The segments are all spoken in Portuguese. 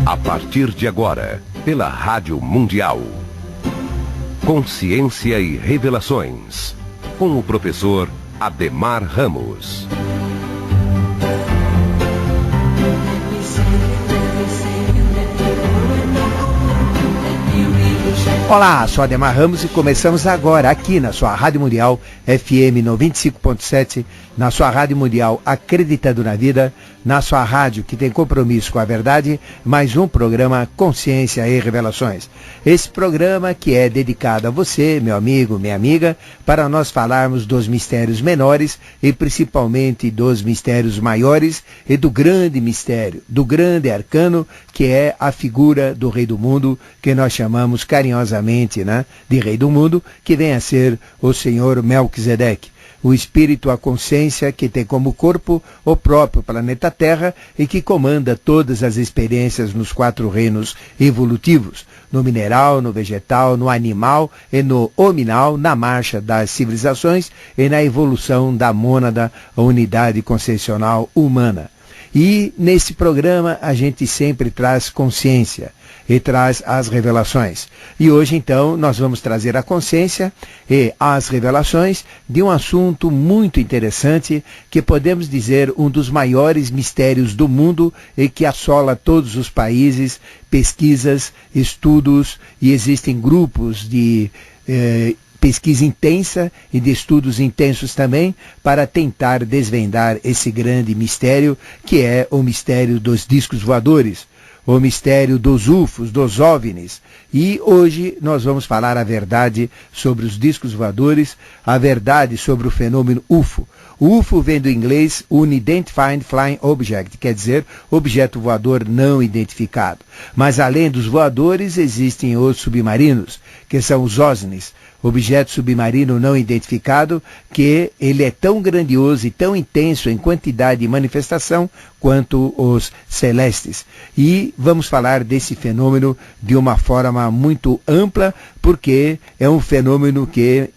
A partir de agora, pela Rádio Mundial. Consciência e Revelações, com o professor Ademar Ramos. Olá, sou Ademar Ramos e começamos agora aqui na sua Rádio Mundial FM 95.7, na sua Rádio Mundial Acreditando na Vida, na sua rádio que tem compromisso com a verdade, mais um programa Consciência e Revelações. Esse programa que é dedicado a você, meu amigo, minha amiga, para nós falarmos dos mistérios menores e principalmente dos mistérios maiores e do grande mistério, do grande arcano que é a figura do Rei do Mundo, que nós chamamos carinhosamente, de Rei do Mundo, que vem a ser o Senhor Melquisedeque, o espírito, a consciência que tem como corpo o próprio planeta Terra e que comanda todas as experiências nos 4 reinos evolutivos, no mineral, no vegetal, no animal e no hominal, na marcha das civilizações e na evolução da mônada, a unidade consciencial humana. E nesse programa a gente sempre traz consciência e traz as revelações. E hoje então nós vamos trazer a consciência e as revelações de um assunto muito interessante que podemos dizer um dos maiores mistérios do mundo e que assola todos os países, pesquisas, estudos, e existem grupos de pesquisa intensa e de estudos intensos também para tentar desvendar esse grande mistério que é o mistério dos discos voadores, o mistério dos UFOs, dos OVNIs. E hoje nós vamos falar a verdade sobre os discos voadores, a verdade sobre o fenômeno UFO. O UFO vem do inglês Unidentified Flying Object, quer dizer, objeto voador não identificado. Mas além dos voadores existem os submarinos, que são os OSNIs, objeto submarino não identificado, que ele é tão grandioso e tão intenso em quantidade e manifestação quanto os celestes. E vamos falar desse fenômeno de uma forma muito ampla, porque é um fenômeno que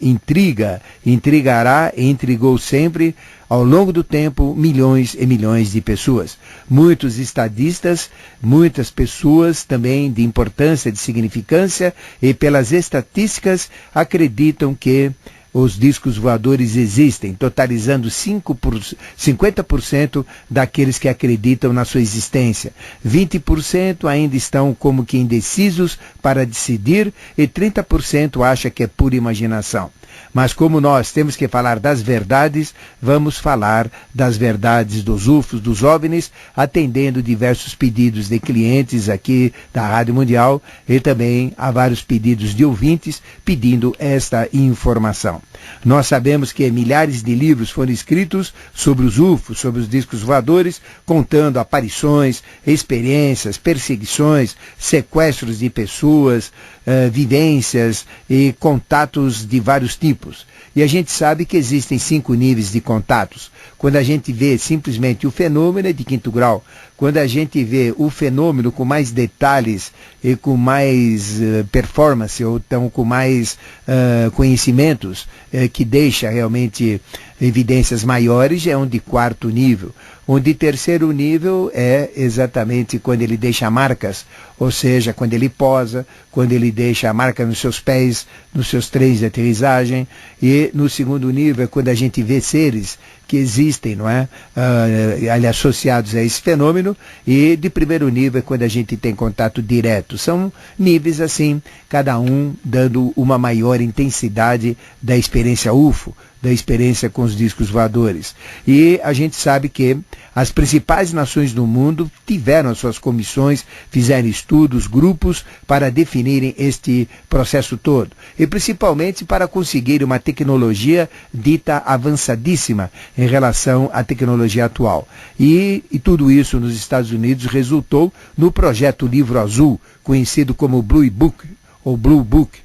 intrigará e intrigou sempre, ao longo do tempo, milhões e milhões de pessoas. Muitos estadistas, muitas pessoas também de importância, de significância, e pelas estatísticas acreditam que os discos voadores existem, totalizando 50% daqueles que acreditam na sua existência. 20% ainda estão como que indecisos para decidir e 30% acha que é pura imaginação. Mas como nós temos que falar das verdades, vamos falar das verdades dos UFOs, dos OVNIs, atendendo diversos pedidos de clientes aqui da Rádio Mundial e também a vários pedidos de ouvintes pedindo esta informação. Nós sabemos que milhares de livros foram escritos sobre os UFOs, sobre os discos voadores, contando aparições, experiências, perseguições, sequestros de pessoas, vivências e contatos de vários tipos. E a gente sabe que existem 5 níveis de contatos. Quando a gente vê simplesmente o fenômeno é de 5º grau. Quando a gente vê o fenômeno com mais detalhes e com mais performance, ou então com mais conhecimentos, que deixa realmente evidências maiores, é um de 4º nível. Um de 3º nível é exatamente quando ele deixa marcas, ou seja, quando ele posa, quando ele deixa a marca nos seus pés, nos seus trens de aterrissagem. E no 2º nível é quando a gente vê seres que existem, não é? Associados a esse fenômeno. E de 1º nível é quando a gente tem contato direto. São níveis assim, cada um dando uma maior intensidade da experiência UFO, da experiência com os discos voadores. E a gente sabe que as principais nações do mundo tiveram as suas comissões, fizeram estudos, grupos para definirem este processo todo. E principalmente para conseguir uma tecnologia dita avançadíssima em relação à tecnologia atual. E tudo isso nos Estados Unidos resultou no projeto Livro Azul, conhecido como Blue Book, ou Blue Book.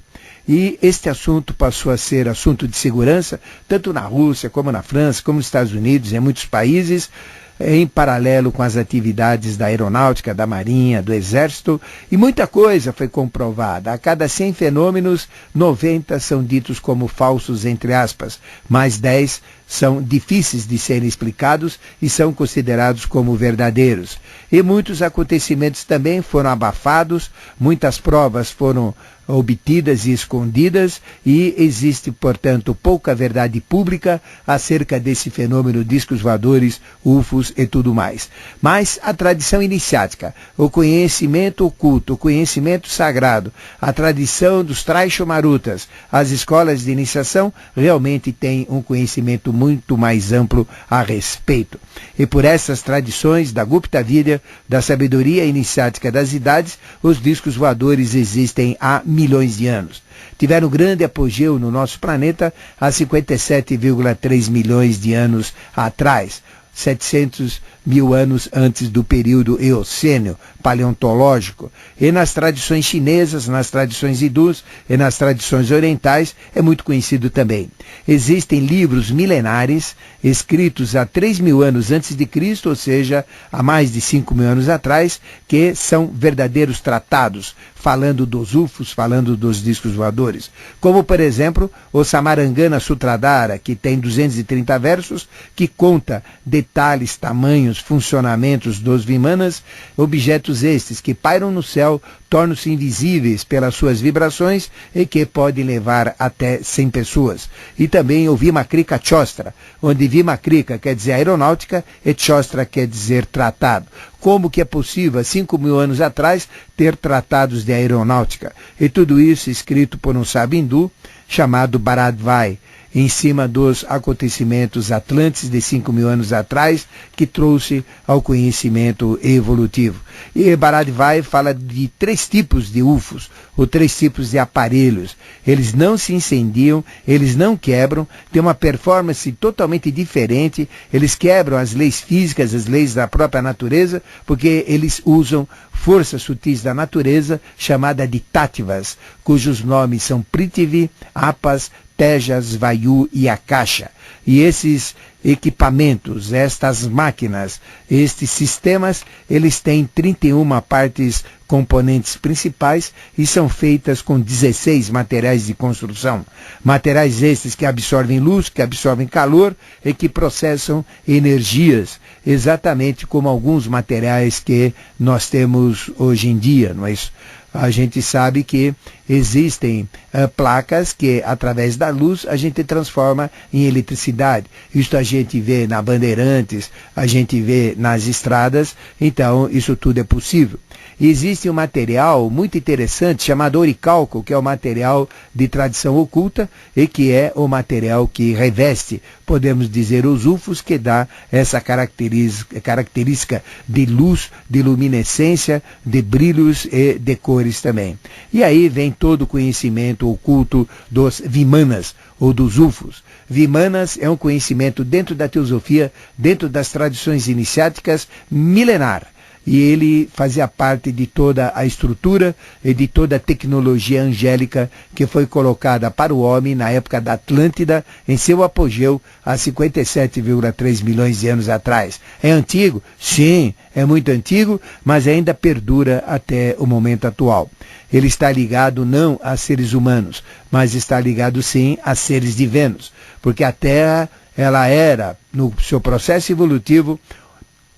E este assunto passou a ser assunto de segurança, tanto na Rússia, como na França, como nos Estados Unidos, em muitos países, em paralelo com as atividades da aeronáutica, da marinha, do exército, e muita coisa foi comprovada. A cada 100 fenômenos, 90 são ditos como falsos, entre aspas, mais 10 são difíceis de serem explicados e são considerados como verdadeiros. E muitos acontecimentos também foram abafados, muitas provas foram obtidas e escondidas, e existe, portanto, pouca verdade pública acerca desse fenômeno discos voadores, UFOs e tudo mais. Mas a tradição iniciática, o conhecimento oculto, o conhecimento sagrado, a tradição dos Traishomarutas, as escolas de iniciação realmente têm um conhecimento muito mais amplo a respeito. E por essas tradições da Gupta Vidya, da sabedoria iniciática das idades, os discos voadores existem há milhões de anos. Tiveram grande apogeu no nosso planeta há 57,3 milhões de anos atrás, 700 mil anos antes do período eocênio, paleontológico. E nas tradições chinesas, nas tradições hindus e nas tradições orientais é muito conhecido também. Existem livros milenares escritos há 3 mil anos antes de Cristo, ou seja, há mais de 5 mil anos atrás, que são verdadeiros tratados, falando dos UFOs, falando dos discos voadores. Como, por exemplo, o Samarangana Sutradhara, que tem 230 versos, que conta detalhes, tamanhos, funcionamentos dos Vimanas, objetos estes que pairam no céu, tornam-se invisíveis pelas suas vibrações e que podem levar até 100 pessoas. E também o Vimakrika Chostra, onde Vimakrika quer dizer aeronáutica e Chostra quer dizer tratado. Como que é possível, há 5 mil anos atrás, ter tratados de aeronáutica? E tudo isso escrito por um sábio hindu chamado Bharadvai, em cima dos acontecimentos atlantes de 5 mil anos atrás, que trouxe ao conhecimento evolutivo. E Bharadvai fala de 3 tipos de UFOs, ou 3 tipos de aparelhos. Eles não se incendiam, eles não quebram, têm uma performance totalmente diferente, eles quebram as leis físicas, as leis da própria natureza, porque eles usam forças sutis da natureza, chamada de Tattvas, cujos nomes são Prithvi, Apas, Tejas, Vayu e Akasha. E esses equipamentos, estas máquinas, estes sistemas, eles têm 31 partes componentes principais e são feitas com 16 materiais de construção. Materiais estes que absorvem luz, que absorvem calor e que processam energias, exatamente como alguns materiais que nós temos hoje em dia, não é isso? A gente sabe que existem placas que, através da luz, a gente transforma em eletricidade. Isso a gente vê na Bandeirantes, a gente vê nas estradas, então isso tudo é possível. E existe um material muito interessante chamado oricalco, que é o material de tradição oculta e que é o material que reveste, podemos dizer, os UFOs, que dá essa característica de luz, de luminescência, de brilhos e de cores também. E aí vem todo o conhecimento oculto dos Vimanas, ou dos UFOs. Vimanas é um conhecimento dentro da teosofia, dentro das tradições iniciáticas, milenar. E ele fazia parte de toda a estrutura e de toda a tecnologia angélica que foi colocada para o homem na época da Atlântida, em seu apogeu, há 57,3 milhões de anos atrás. É antigo? Sim, é muito antigo, mas ainda perdura até o momento atual. Ele está ligado não a seres humanos, mas está ligado sim a seres divinos, porque a Terra, ela era, no seu processo evolutivo,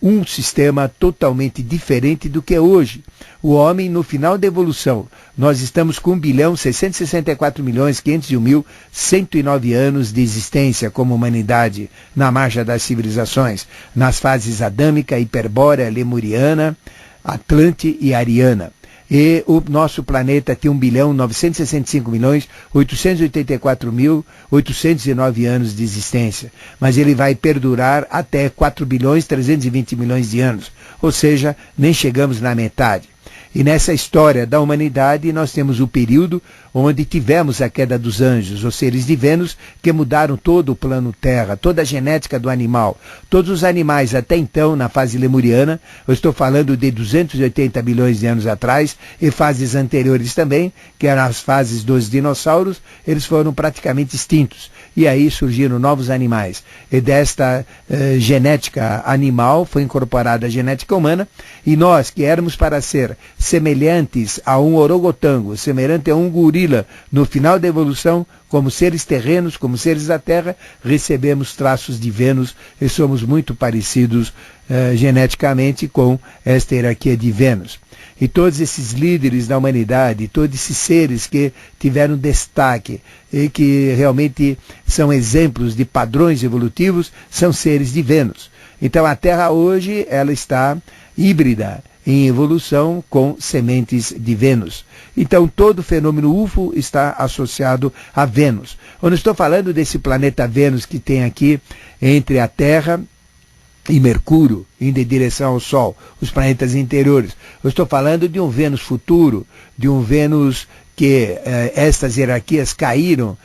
um sistema totalmente diferente do que é hoje. O homem, no final da evolução, nós estamos com 1.664.501.109 anos de existência como humanidade na marcha das civilizações, nas fases adâmica, hiperbórea, lemuriana, atlante e ariana. E o nosso planeta tem 1.965.884.809 anos de existência. Mas ele vai perdurar até 4.320.000.000 de anos. Ou seja, nem chegamos na metade. E nessa história da humanidade nós temos o período onde tivemos a queda dos anjos, os seres divinos que mudaram todo o plano Terra, toda a genética do animal. Todos os animais até então, na fase lemuriana, eu estou falando de 280 bilhões de anos atrás, e fases anteriores também, que eram as fases dos dinossauros, eles foram praticamente extintos. e aí surgiram novos animais. E desta genética animal foi incorporada a genética humana, e nós, que éramos para ser semelhantes a um orangotango, semelhante a um gorila, no final da evolução, como seres terrenos, como seres da Terra, recebemos traços de Vênus e somos muito parecidos geneticamente com esta hierarquia de Vênus. E todos esses líderes da humanidade, todos esses seres que tiveram destaque e que realmente são exemplos de padrões evolutivos, são seres de Vênus. Então a Terra hoje ela está híbrida, em evolução com sementes de Vênus. Então todo fenômeno UFO está associado a Vênus. Eu não estou falando desse planeta Vênus que tem aqui entre a Terra e Mercúrio, indo em direção ao Sol, os planetas interiores. Eu estou falando de um Vênus futuro, de um Vênus que estas hierarquias caíram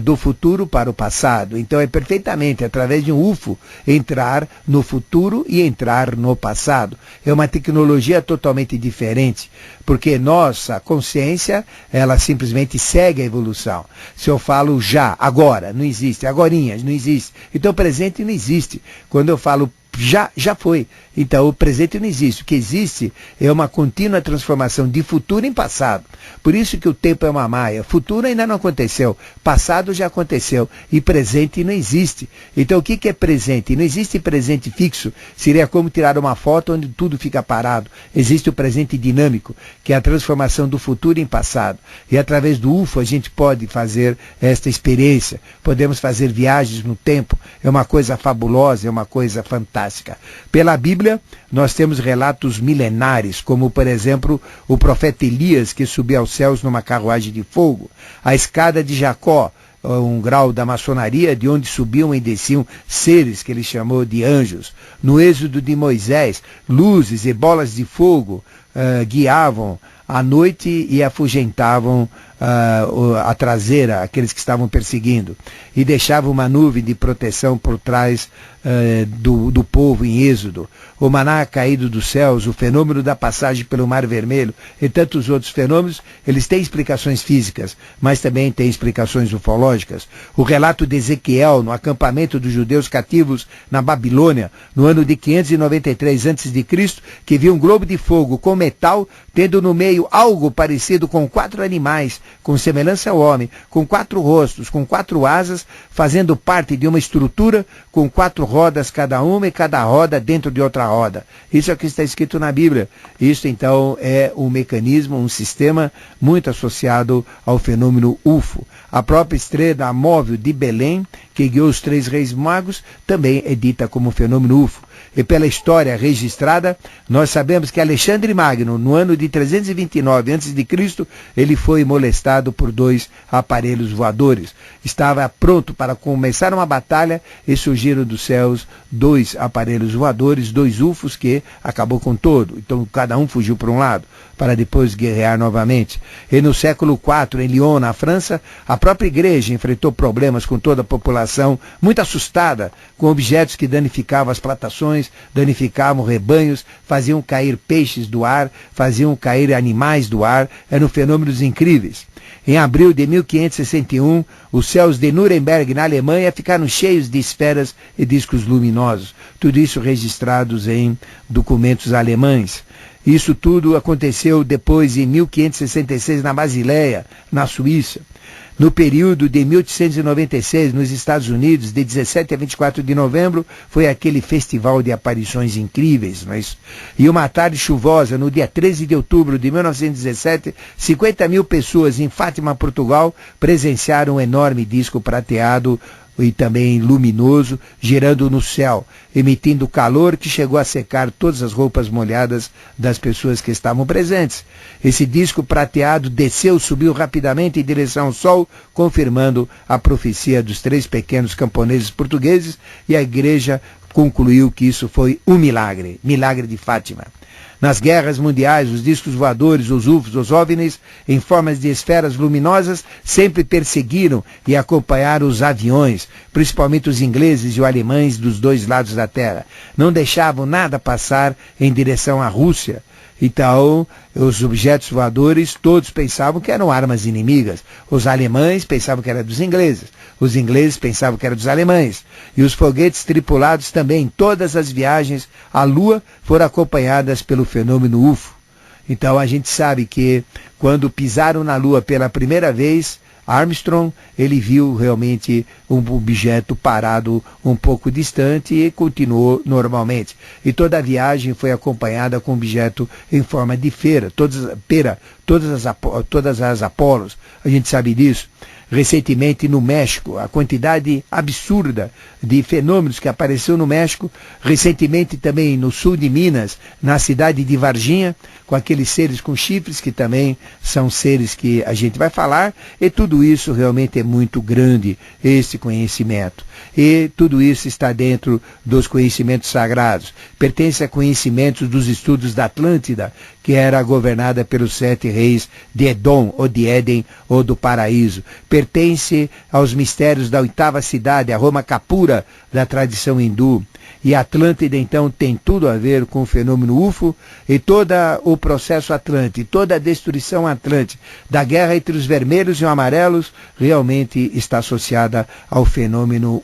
do futuro para o passado. Então é perfeitamente através de um UFO entrar no futuro e entrar no passado. É uma tecnologia totalmente diferente, porque nossa consciência, ela simplesmente segue a evolução. Se eu falo já, agora, não existe, agorinha, não existe. Então presente não existe. Quando eu falo já foi. Então o presente não existe. O que existe é uma contínua transformação de futuro em passado. Por isso que o tempo é uma maia. Futuro ainda não aconteceu. Passado já aconteceu. E presente não existe. Então o que é presente? Não existe presente fixo. Seria como tirar uma foto onde tudo fica parado. Existe o presente dinâmico, que é a transformação do futuro em passado. E através do UFO a gente pode fazer esta experiência. Podemos fazer viagens no tempo. É uma coisa fabulosa, é uma coisa fantástica. Pela Bíblia, nós temos relatos milenares, como, por exemplo, o profeta Elias, que subiu aos céus numa carruagem de fogo, a escada de Jacó, um grau da maçonaria, de onde subiam e desciam seres que ele chamou de anjos. No êxodo de Moisés, luzes e bolas de fogo guiavam à noite e afugentavam a traseira, aqueles que estavam perseguindo, e deixava uma nuvem de proteção por trás do povo em Êxodo. O maná caído dos céus, o fenômeno da passagem pelo Mar Vermelho e tantos outros fenômenos, eles têm explicações físicas, mas também têm explicações ufológicas. O relato de Ezequiel no acampamento dos judeus cativos na Babilônia, no ano de 593 a.C., que viu um globo de fogo com metal, tendo no meio algo parecido com 4 animais, com semelhança ao homem, com 4 rostos, com 4 asas, fazendo parte de uma estrutura com 4 rodas cada uma e cada roda dentro de outra roda. Isso é o que está escrito na Bíblia. Isso então é um mecanismo, um sistema muito associado ao fenômeno UFO. A própria estrela móvel de Belém, que guiou os 3 reis magos, também é dita como fenômeno UFO. E pela história registrada, nós sabemos que Alexandre Magno, no ano de 329 a.C., ele foi molestado por 2 aparelhos voadores. Estava pronto para começar uma batalha e surgiram dos céus 2 aparelhos voadores, 2 UFOs, que acabou com todo. Então cada um fugiu para um lado, para depois guerrear novamente. E no século IV, em Lyon, na França, a própria igreja enfrentou problemas com toda a população, muito assustada, com objetos que danificavam as plantações, danificavam rebanhos, faziam cair peixes do ar, faziam cair animais do ar, eram fenômenos incríveis. Em abril de 1561, os céus de Nuremberg, na Alemanha, ficaram cheios de esferas e discos luminosos. Tudo isso registrados em documentos alemães. Isso tudo aconteceu depois, em 1566, na Basileia, na Suíça. No período de 1896, nos Estados Unidos, de 17 a 24 de novembro, foi aquele festival de aparições incríveis, não é isso? E uma tarde chuvosa, no dia 13 de outubro de 1917, 50 mil pessoas em Fátima, Portugal, presenciaram um enorme disco prateado e também luminoso, girando no céu, emitindo calor que chegou a secar todas as roupas molhadas das pessoas que estavam presentes. Esse disco prateado desceu, subiu rapidamente em direção ao sol, confirmando a profecia dos 3 pequenos camponeses portugueses, e a igreja concluiu que isso foi um milagre, milagre de Fátima. Nas guerras mundiais, os discos voadores, os UFOs, os OVNIs, em formas de esferas luminosas, sempre perseguiram e acompanharam os aviões, principalmente os ingleses e os alemães dos 2 lados da Terra. Não deixavam nada passar em direção à Rússia. Então, os objetos voadores, todos pensavam que eram armas inimigas. Os alemães pensavam que era dos ingleses. Os ingleses pensavam que era dos alemães. E os foguetes tripulados também, todas as viagens à Lua foram acompanhadas pelo fenômeno UFO. Então, a gente sabe que quando pisaram na Lua pela primeira vez, Armstrong, ele viu realmente um objeto parado um pouco distante e continuou normalmente. E toda a viagem foi acompanhada com um objeto em forma de todas as Apolos. A gente sabe disso. Recentemente no México, a quantidade absurda de fenômenos que apareceu no México, recentemente também no sul de Minas, na cidade de Varginha, com aqueles seres com chifres, que também são seres que a gente vai falar, e tudo isso realmente é muito grande, esse conhecimento. E tudo isso está dentro dos conhecimentos sagrados, pertence a conhecimentos dos estudos da Atlântida, que era governada pelos 7 reis de Edom, ou de Éden, ou do paraíso. Pertence aos mistérios da 8ª cidade, a Roma Kapura, da tradição hindu. E a Atlântida, então, tem tudo a ver com o fenômeno UFO e todo o processo Atlântico, toda a destruição Atlântica, da guerra entre os vermelhos e os amarelos, realmente está associada ao fenômeno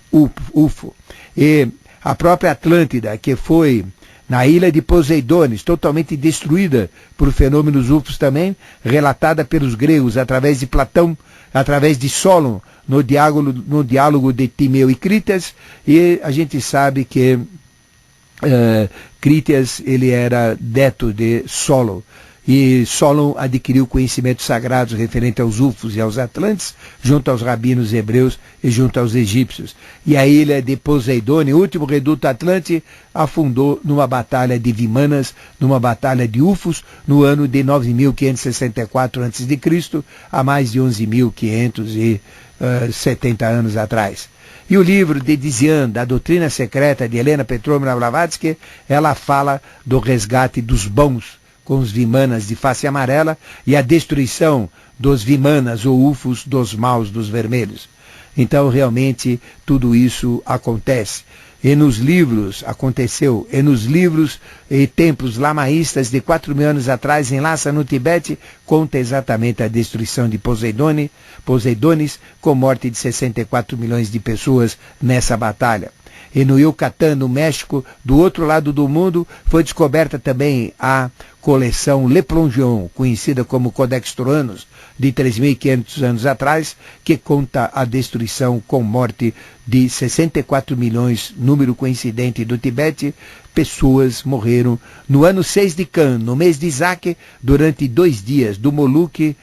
UFO. E a própria Atlântida, que foi na ilha de Poseidones, totalmente destruída por fenômenos UFOs também, relatada pelos gregos através de Platão, através de Solon, no diálogo de Timeu e Crítias, e a gente sabe que Crítias, ele era neto de Solon, e Solon adquiriu conhecimentos sagrados referente aos UFOs e aos Atlantes, junto aos rabinos hebreus e junto aos egípcios. E a ilha de Poseidone, o último reduto Atlante, afundou numa batalha de Vimanas, numa batalha de UFOs, no ano de 9.564 a.C., há mais de 11.570 anos atrás. E o livro de Dizian, da doutrina secreta de Helena Petrovna Blavatsky, ela fala do resgate dos bons com os Vimanas de face amarela e a destruição dos Vimanas ou UFOs dos maus, dos vermelhos. Então, realmente, tudo isso acontece. E nos livros, aconteceu, e nos livros e templos lamaístas de 4.000 anos atrás, em Lhasa, no Tibete, conta exatamente a destruição de Poseidones, com morte de 64 milhões de pessoas nessa batalha. E no Yucatán, no México, do outro lado do mundo, foi descoberta também a coleção Le Plongeon, conhecida como Codex Troanos, de 3.500 anos atrás, que conta a destruição com morte de 64 milhões, número coincidente do Tibete. Pessoas morreram no ano 6 de Can, no mês de Isaac, durante 2 dias, do Moluque,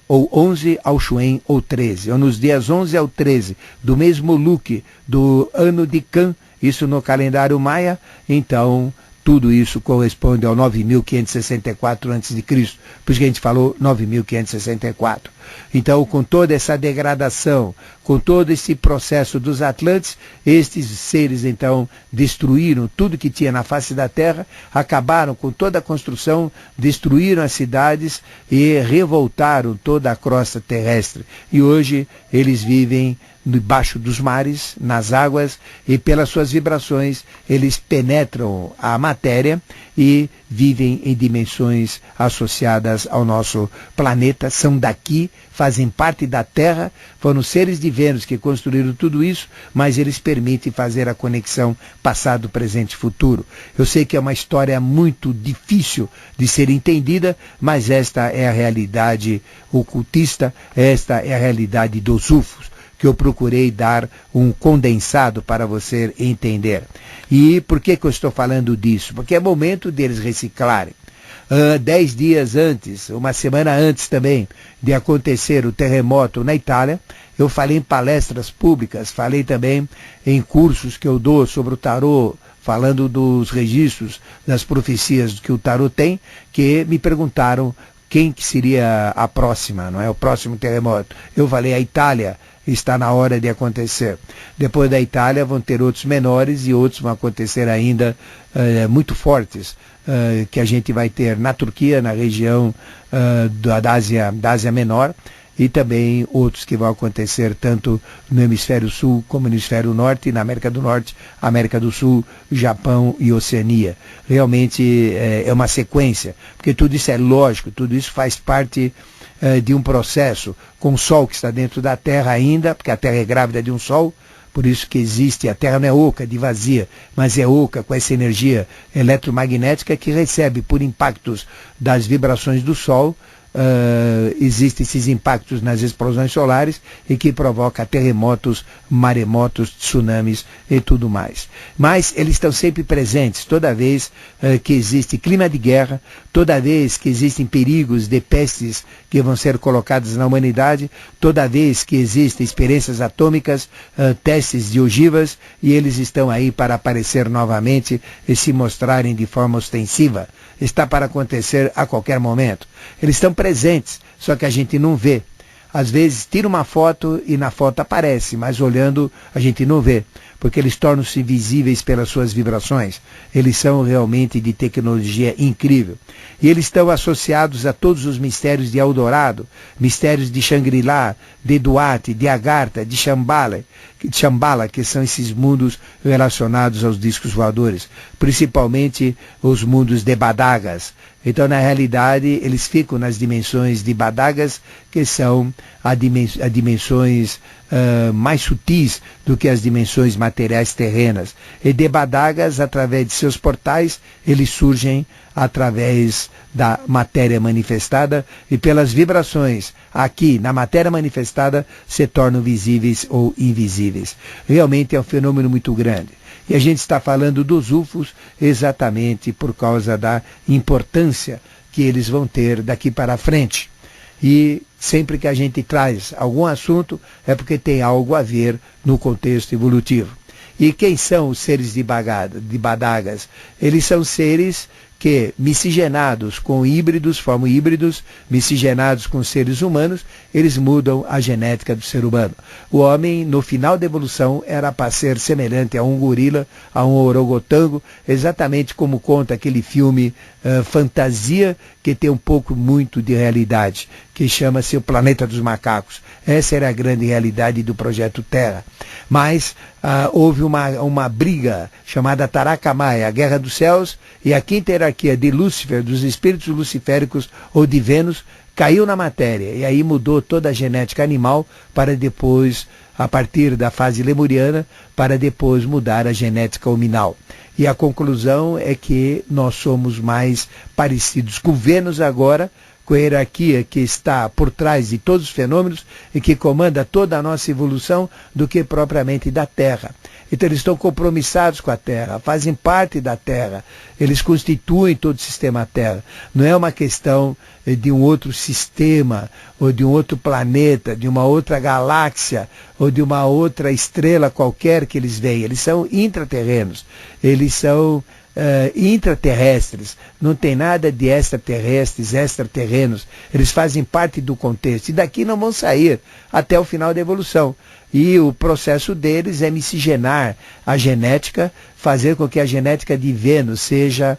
ou 11 ao Shuen, ou 13, ou nos dias 11 ao 13, do mês Moluque, do ano de Can, isso no calendário maia, então tudo isso corresponde ao 9.564 a.C., por isso que a gente falou 9.564. Então, com toda essa degradação, com todo esse processo dos Atlantes, estes seres, então, destruíram tudo que tinha na face da Terra, acabaram com toda a construção, destruíram as cidades e revoltaram toda a crosta terrestre. E hoje eles vivem debaixo dos mares, nas águas, e pelas suas vibrações eles penetram a matéria e vivem em dimensões associadas ao nosso planeta, são daqui, fazem parte da Terra, foram seres de Vênus que construíram tudo isso, mas eles permitem fazer a conexão passado, presente e futuro. Eu sei que é uma história muito difícil de ser entendida, mas esta é a realidade ocultista, esta é a realidade dos UFOs, que eu procurei dar um condensado para você entender. E por que eu estou falando disso? Porque é momento deles reciclarem. 10 dias antes, uma semana antes também de acontecer o terremoto na Itália, eu falei em palestras públicas, falei também em cursos que eu dou sobre o tarô, falando dos registros, das profecias que o tarô tem, que me perguntaram quem que seria a próxima, não é? O próximo terremoto. Eu falei, a Itália está na hora de acontecer. Depois da Itália vão ter outros menores e outros vão acontecer ainda muito fortes, que a gente vai ter na Turquia, na região da Ásia Menor, e também outros que vão acontecer tanto no hemisfério sul como no hemisfério norte, na América do Norte, América do Sul, Japão e Oceania. Realmente é uma sequência, porque tudo isso é lógico, tudo isso faz parte de um processo com o Sol que está dentro da Terra ainda, porque a Terra é grávida de um Sol, por isso que existe, a Terra não é oca, de vazia, mas é oca com essa energia eletromagnética que recebe por impactos das vibrações do Sol. Existem esses impactos nas explosões solares e que provoca terremotos, maremotos, tsunamis e tudo mais. Mas eles estão sempre presentes, toda vez que existe clima de guerra, toda vez que existem perigos de pestes que vão ser colocadas na humanidade, toda vez que existem experiências atômicas, testes de ogivas, e eles estão aí para aparecer novamente e se mostrarem de forma ostensiva. Está para acontecer a qualquer momento. Eles estão presentes, só que a gente não vê. Às vezes tira uma foto e na foto aparece, mas olhando a gente não vê, porque eles tornam-se visíveis pelas suas vibrações. Eles são realmente de tecnologia incrível. E eles estão associados a todos os mistérios de Eldorado, mistérios de Shangri-La, de Duarte, de Agartha, de Shambhala, que são esses mundos relacionados aos discos voadores, principalmente os mundos de Badagas. Então, na realidade, eles ficam nas dimensões de Badagas, que são as dimensões mais sutis do que as dimensões materiais terrenas. E de Badagas, através de seus portais, eles surgem através da matéria manifestada e pelas vibrações aqui na matéria manifestada se tornam visíveis ou invisíveis. Realmente é um fenômeno muito grande. E a gente está falando dos UFOs exatamente por causa da importância que eles vão ter daqui para frente. E sempre que a gente traz algum assunto é porque tem algo a ver no contexto evolutivo. E quem são os seres de Badagas? Eles são seres que, miscigenados com híbridos, formam híbridos, miscigenados com seres humanos, eles mudam a genética do ser humano. O homem, no final da evolução, era para ser semelhante a um gorila, a um orangotango, exatamente como conta aquele filme Fantasia, que tem um pouco muito de realidade, que chama-se O Planeta dos Macacos. Essa era a grande realidade do projeto Terra. Mas houve uma briga chamada Taracamaia, a Guerra dos Céus, e a quinta hierarquia de Lúcifer, dos espíritos luciféricos ou de Vênus, caiu na matéria. E aí mudou toda a genética animal para depois, a partir da fase lemuriana, para depois mudar a genética hominal. E a conclusão é que nós somos mais parecidos com Vênus agora, com a hierarquia que está por trás de todos os fenômenos e que comanda toda a nossa evolução, do que propriamente da Terra. Então eles estão compromissados com a Terra, fazem parte da Terra, eles constituem todo o sistema Terra. Não é uma questão de um outro sistema, ou de um outro planeta, de uma outra galáxia, ou de uma outra estrela qualquer que eles veem. Eles são intraterrenos, eles são intraterrestres, não tem nada de extraterrestres, extraterrenos, eles fazem parte do contexto, e daqui não vão sair até o final da evolução. E o processo deles é miscigenar a genética, fazer com que a genética de Vênus seja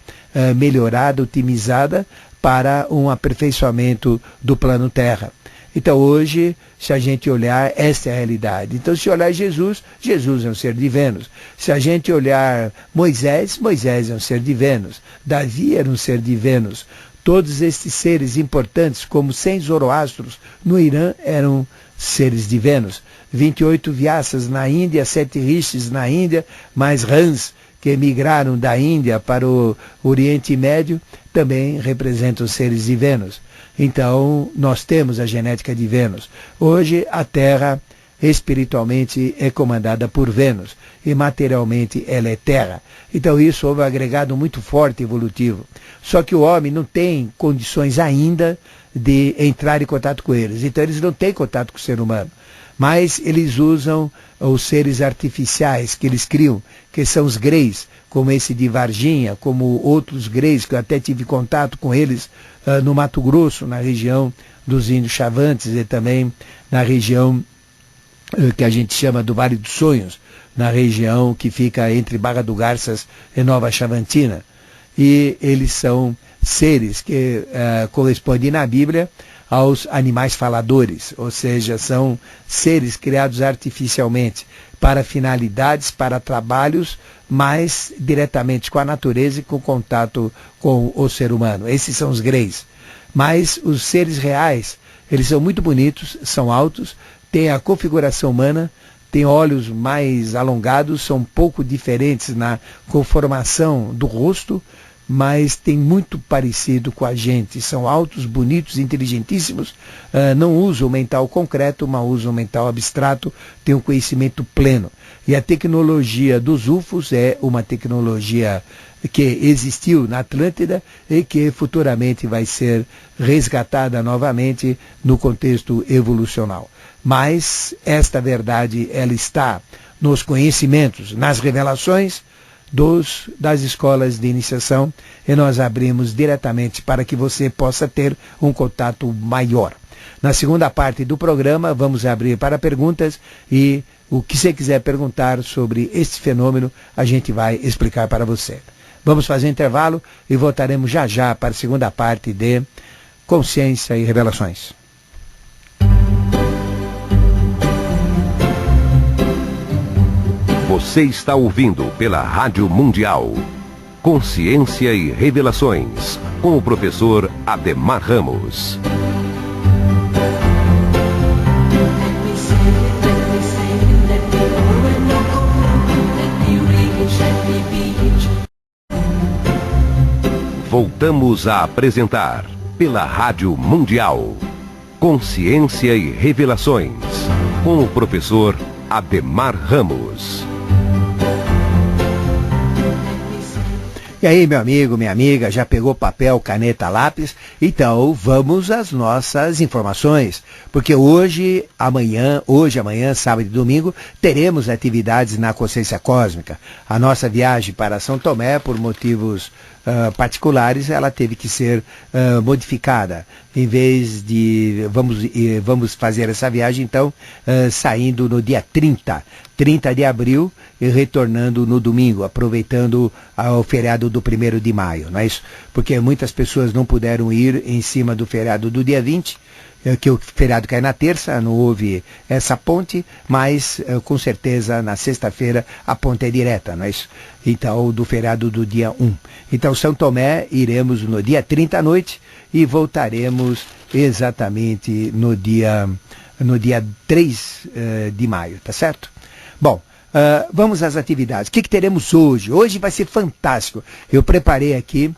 melhorada, otimizada para um aperfeiçoamento do plano Terra. Então hoje, se a gente olhar, essa é a realidade. Então se olhar Jesus, Jesus é um ser de Vênus. Se a gente olhar Moisés, Moisés é um ser de Vênus. Davi era um ser de Vênus. Todos estes seres importantes, como 100 Zoroastros no Irã, eram seres de Vênus. 28 Vyasas na Índia, 7 Rishis na Índia, mais Rãs, que emigraram da Índia para o Oriente Médio, também representam seres de Vênus. Então, nós temos a genética de Vênus. Hoje, a Terra, espiritualmente, é comandada por Vênus, e materialmente ela é Terra. Então, isso houve um agregado muito forte evolutivo. Só que o homem não tem condições ainda de entrar em contato com eles. Então, eles não têm contato com o ser humano. Mas eles usam os seres artificiais que eles criam, que são os greys, como esse de Varginha, como outros greys, que eu até tive contato com eles no Mato Grosso, na região dos Índios Chavantes, e também na região que a gente chama do Vale dos Sonhos, na região que fica entre Barra do Garças e Nova Chavantina. E eles são seres que correspondem na Bíblia aos animais faladores, ou seja, são seres criados artificialmente para finalidades, para trabalhos, mas diretamente com a natureza e com contato com o ser humano. Esses são os greys. Mas os seres reais, eles são muito bonitos, são altos, têm a configuração humana, têm olhos mais alongados, são um pouco diferentes na conformação do rosto, mas tem muito parecido com a gente. São altos, bonitos, inteligentíssimos, não usam mental concreto, mas usam mental abstrato, têm um conhecimento pleno. E a tecnologia dos UFOs é uma tecnologia que existiu na Atlântida e que futuramente vai ser resgatada novamente no contexto evolucional. Mas esta verdade, ela está nos conhecimentos, nas revelações das escolas de iniciação, e nós abrimos diretamente para que você possa ter um contato maior. Na segunda parte do programa, vamos abrir para perguntas, e o que você quiser perguntar sobre este fenômeno, a gente vai explicar para você. Vamos fazer um intervalo e voltaremos já já para a segunda parte de Consciência e Revelações. Você está ouvindo pela Rádio Mundial Consciência e Revelações, com o professor Ademar Ramos. Voltamos a apresentar pela Rádio Mundial Consciência e Revelações, com o professor Ademar Ramos. E aí, meu amigo, minha amiga, já pegou papel, caneta, lápis? Então, vamos às nossas informações. Porque hoje, amanhã, sábado e domingo, teremos atividades na Consciência Cósmica. A nossa viagem para São Tomé, por motivos particulares, ela teve que ser modificada. Em vez de, vamos fazer essa viagem, então, saindo no dia 30 de abril, e retornando no domingo, aproveitando o feriado do 1º de maio, não é isso? Porque muitas pessoas não puderam ir em cima do feriado do dia 20, que o feriado cai na terça, não houve essa ponte, mas com certeza na sexta-feira a ponte é direta, não é isso? Então, do feriado do dia 1. Então, São Tomé, iremos no dia 30 à noite e voltaremos exatamente no dia 3 de maio, tá certo? Bom, vamos às atividades. O que teremos hoje? Hoje vai ser fantástico. Eu preparei aqui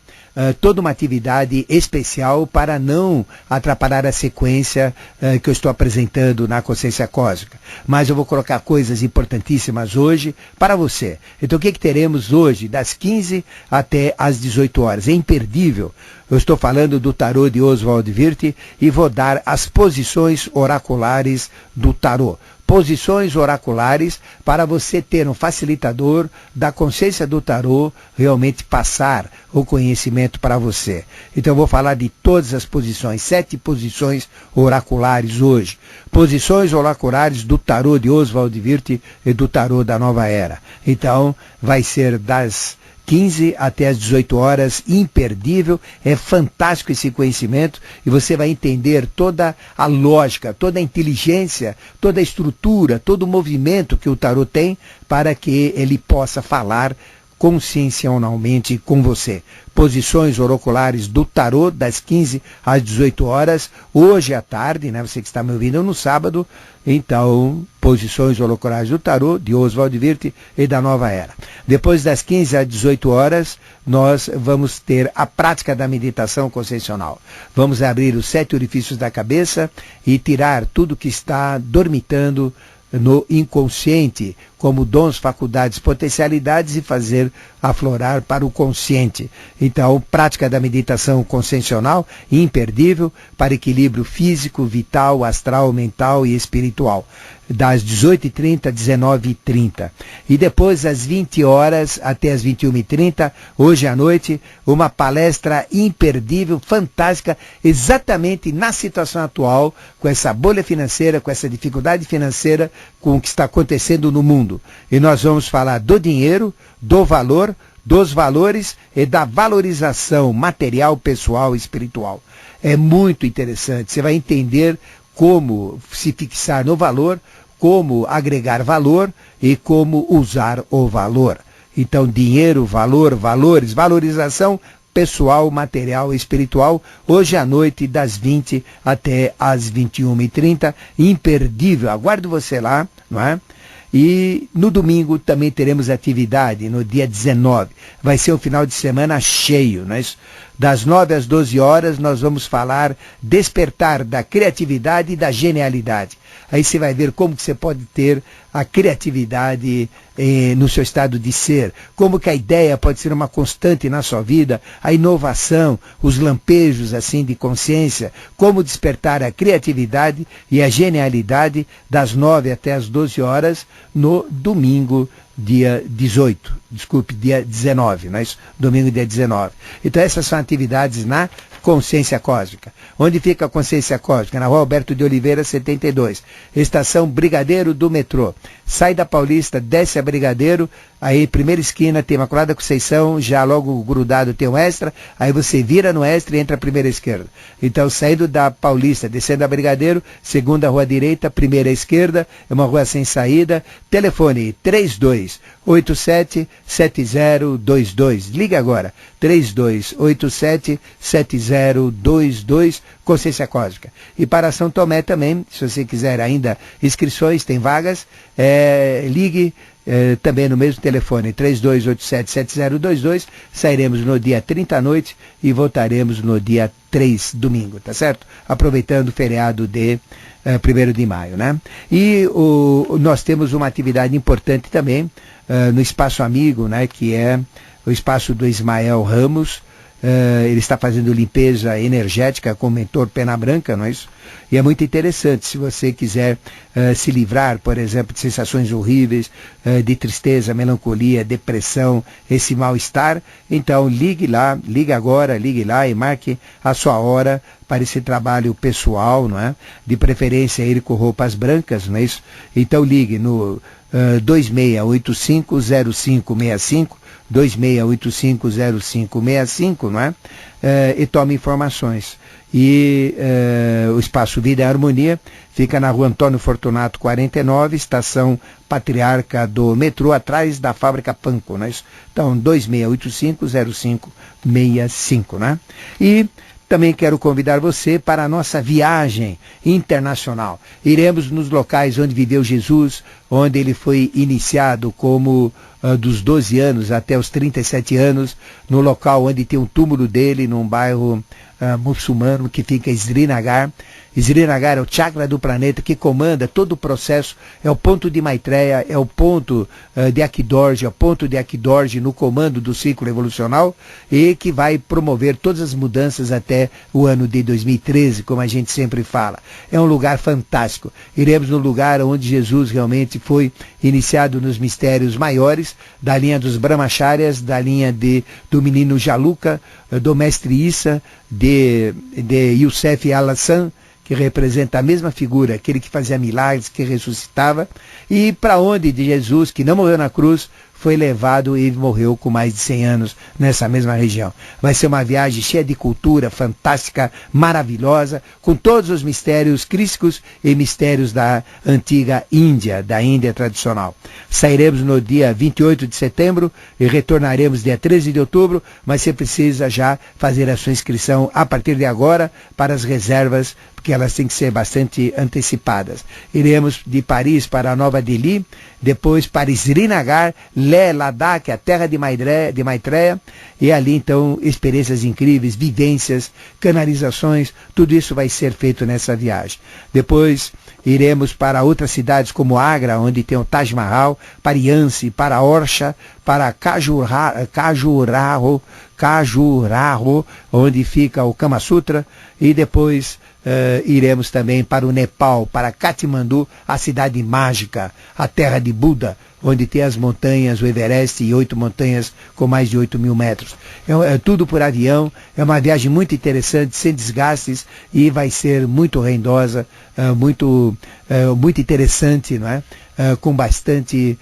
toda uma atividade especial para não atrapalhar a sequência que eu estou apresentando na Consciência Cósmica. Mas eu vou colocar coisas importantíssimas hoje para você. Então o que teremos hoje? Das 15 até as 18 horas. É imperdível. Eu estou falando do tarô de Oswald Wirth e vou dar as posições oraculares do tarô. Posições oraculares para você ter um facilitador da consciência do tarô realmente passar o conhecimento para você. Então eu vou falar de todas as posições, 7 posições oraculares hoje. Posições oraculares do tarô de Oswald Wirth e do tarô da Nova Era. Então vai ser das 15 até as 18 horas, imperdível, é fantástico esse conhecimento e você vai entender toda a lógica, toda a inteligência, toda a estrutura, todo o movimento que o tarô tem para que ele possa falar consciencialmente com você. Posições oraculares do tarô das 15 às 18 horas, hoje à tarde, né? Você que está me ouvindo no sábado, então, posições oraculares do tarô de Oswald Wirth e da Nova Era. Depois das 15 às 18 horas, nós vamos ter a prática da meditação consciencial. Vamos abrir os 7 orifícios da cabeça e tirar tudo que está dormitando no inconsciente, como dons, faculdades, potencialidades, e fazer aflorar para o consciente. Então, prática da meditação consciencial, imperdível, para equilíbrio físico, vital, astral, mental e espiritual. Das 18h30 às 19h30. E depois, às 20 horas até às 21h30, hoje à noite, uma palestra imperdível, fantástica, exatamente na situação atual, com essa bolha financeira, com essa dificuldade financeira, com o que está acontecendo no mundo. E nós vamos falar do dinheiro, do valor, dos valores e da valorização material, pessoal e espiritual. É muito interessante, você vai entender como se fixar no valor, como agregar valor e como usar o valor. Então, dinheiro, valor, valores, valorização pessoal, material e espiritual, hoje à noite, das 20 até as 21h30, imperdível, aguardo você lá, não é? E no domingo também teremos atividade, no dia 19. Vai ser um final de semana cheio, não é isso? Das 9 às 12 horas nós vamos falar despertar da criatividade e da genialidade. Aí você vai ver como que você pode ter a criatividade no seu estado de ser, como que a ideia pode ser uma constante na sua vida, a inovação, os lampejos assim de consciência, como despertar a criatividade e a genialidade das 9 até as 12 horas no domingo, dia 18, desculpe, dia 19, não é isso? Domingo, dia 19. Então essas são atividades na Consciência Cósmica. Onde fica a Consciência Cósmica? Na Rua Alberto de Oliveira, 72. Estação Brigadeiro do metrô. Sai da Paulista, desce a Brigadeiro, aí primeira esquina tem Imaculada Conceição, já logo grudado tem um Extra, aí você vira no Extra e entra a primeira esquerda. Então, saindo da Paulista, descendo a Brigadeiro, segunda rua direita, primeira esquerda, é uma rua sem saída, telefone 3287-7022. Liga agora, 3287-7022, Consciência Cósmica. E para São Tomé também, se você quiser ainda inscrições, tem vagas, ligue também no mesmo telefone, 3287-7022, sairemos no dia 30 à noite e voltaremos no dia 3, domingo, tá certo? Aproveitando o feriado de 1º de maio, né? E nós temos uma atividade importante também no Espaço Amigo, né? Que é o espaço do Ismael Ramos. Ele está fazendo limpeza energética com o mentor Pena Branca, não é isso? E é muito interessante, se você quiser se livrar, por exemplo, de sensações horríveis, de tristeza, melancolia, depressão, esse mal-estar, então ligue lá, ligue agora, ligue lá e marque a sua hora para esse trabalho pessoal, não é? De preferência ir com roupas brancas, não é isso? Então ligue no 2685-0565, 2685-0565, não é? E tome informações. E o Espaço Vida e Harmonia fica na Rua Antônio Fortunato 49, estação Patriarca do metrô, atrás da fábrica Panko, não é isso? Então, 2685-0565, né? E também quero convidar você para a nossa viagem internacional. Iremos nos locais onde viveu Jesus, onde ele foi iniciado como dos 12 anos até os 37 anos, no local onde tem um túmulo dele, num bairro muçulmano que fica em Srinagar. Srinagar é o chakra do planeta que comanda todo o processo, é o ponto de Maitreya, é o ponto de Akidorji, é o ponto de Akidorji no comando do ciclo evolucional e que vai promover todas as mudanças até o ano de 2013, como a gente sempre fala. É um lugar fantástico. Iremos no lugar onde Jesus realmente foi iniciado nos mistérios maiores, da linha dos Brahmacharyas, da linha do menino Jaluka, do mestre Issa, de Youssef al-Hassan, que representa a mesma figura, aquele que fazia milagres, que ressuscitava, e para onde de Jesus, que não morreu na cruz, foi levado e morreu com mais de 100 anos nessa mesma região. Vai ser uma viagem cheia de cultura, fantástica, maravilhosa, com todos os mistérios crísticos e mistérios da antiga Índia, da Índia tradicional. Sairemos no dia 28 de setembro e retornaremos dia 13 de outubro, mas você precisa já fazer a sua inscrição a partir de agora para as reservas, porque elas têm que ser bastante antecipadas. Iremos de Paris para Nova Delhi, depois para Srinagar, Leh Ladakh, a terra de Maitreya, e ali então experiências incríveis, vivências, canalizações, tudo isso vai ser feito nessa viagem. Depois iremos para outras cidades como Agra, onde tem o Taj Mahal, para Yansi, para Orsha, para Khajuraho, onde fica o Kama Sutra, e depois iremos também para o Nepal, para Katmandu, a cidade mágica, a terra de Buda, onde tem as montanhas, o Everest e 8 montanhas com mais de 8.000 metros. É tudo por avião, é uma viagem muito interessante, sem desgastes, e vai ser muito rendosa, muito interessante, não é? Com bastante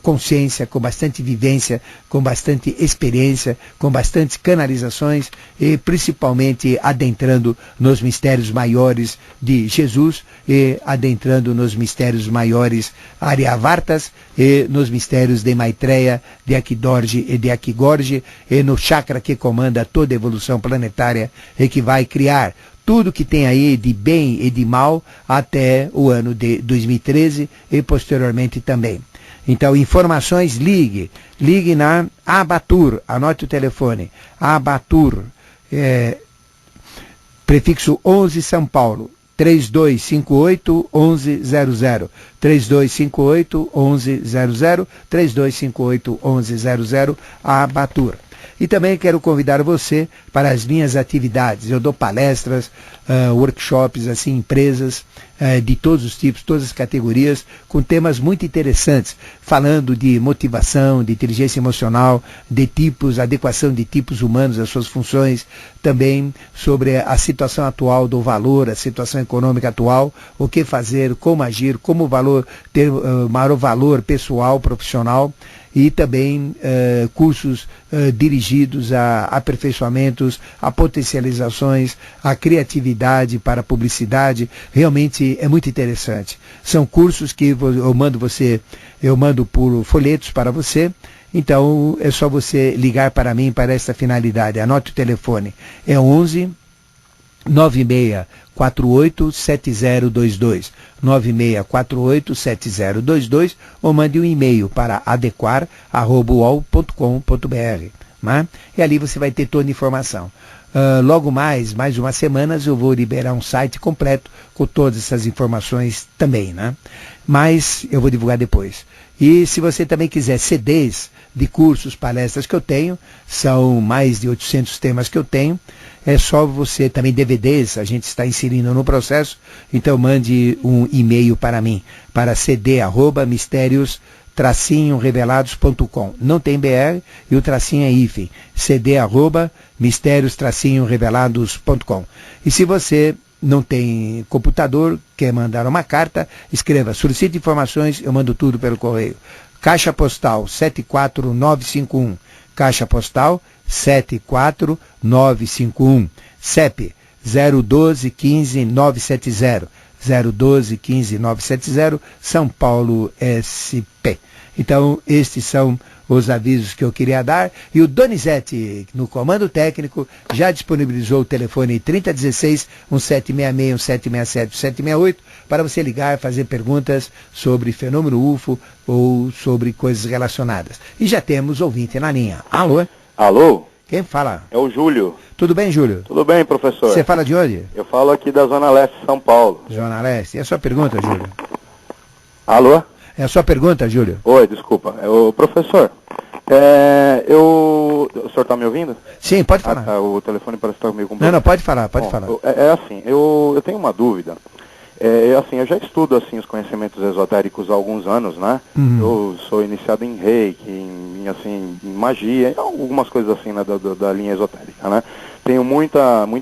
consciência, com bastante vivência, com bastante experiência, com bastantes canalizações e principalmente adentrando nos mistérios maiores de Jesus e adentrando nos mistérios maiores Aryavartas e nos mistérios de Maitreya, de Akidorje e de Akigorje e no chakra que comanda toda a evolução planetária e que vai criar tudo que tem aí de bem e de mal até o ano de 2013 e posteriormente também. Então, informações, ligue na Abatur, anote o telefone, Abatur, prefixo 11 São Paulo, 3258-1100, 3258-1100, 3258-1100, Abatur. E também quero convidar você para as minhas atividades. Eu dou palestras, workshops, assim, empresas de todos os tipos, todas as categorias, com temas muito interessantes, falando de motivação, de inteligência emocional, de tipos, adequação de tipos humanos às suas funções, também sobre a situação atual do valor, a situação econômica atual, o que fazer, como agir, como ter maior valor pessoal, profissional, e também cursos dirigidos a aperfeiçoamentos, a potencializações, a criatividade para a publicidade. Realmente é muito interessante. São cursos que eu mando por folhetos para você. Então é só você ligar para mim para essa finalidade. Anote o telefone. É 11 9648-7022, 9648-7022, ou mande um e-mail para adequar@uol.com.br, né? E ali você vai ter toda a informação. Logo mais umas semanas, eu vou liberar um site completo com todas essas informações também, né? Mas eu vou divulgar depois. E se você também quiser CDs de cursos, palestras que eu tenho, são mais de 800 temas que eu tenho, é só você, também DVDs, a gente está inserindo no processo, então mande um e-mail para mim, para cd@mistérios-revelados.com. Não tem BR e o tracinho é hífen, cd@mistérios-revelados.com. E se você não tem computador, quer mandar uma carta, escreva, solicite informações, eu mando tudo pelo correio. Caixa Postal 74951, Caixa Postal 74951, CEP 012-15-970, 012-15-970, São Paulo, SP. Então, estes são os avisos que eu queria dar. E o Donizete, no comando técnico, já disponibilizou o telefone 3016-1766, 1767, 1768, para você ligar, fazer perguntas sobre fenômeno UFO ou sobre coisas relacionadas. E já temos ouvinte na linha. Alô? Alô? Quem fala? É o Júlio. Tudo bem, Júlio? Tudo bem, professor. Você fala de onde? Eu falo aqui da Zona Leste de São Paulo. Zona Leste. E a sua pergunta, Júlio? Alô? É a sua pergunta, Júlio? Oi, desculpa. Professor, o senhor está me ouvindo? Sim, pode falar. O telefone parece estar meio complicado. Não, pode falar, pode falar. Assim, eu tenho uma dúvida. Assim, eu já estudo assim os conhecimentos esotéricos há alguns anos, né? Uhum. Eu sou iniciado em reiki, em magia, algumas coisas assim, né, da linha esotérica, né? Tenho muito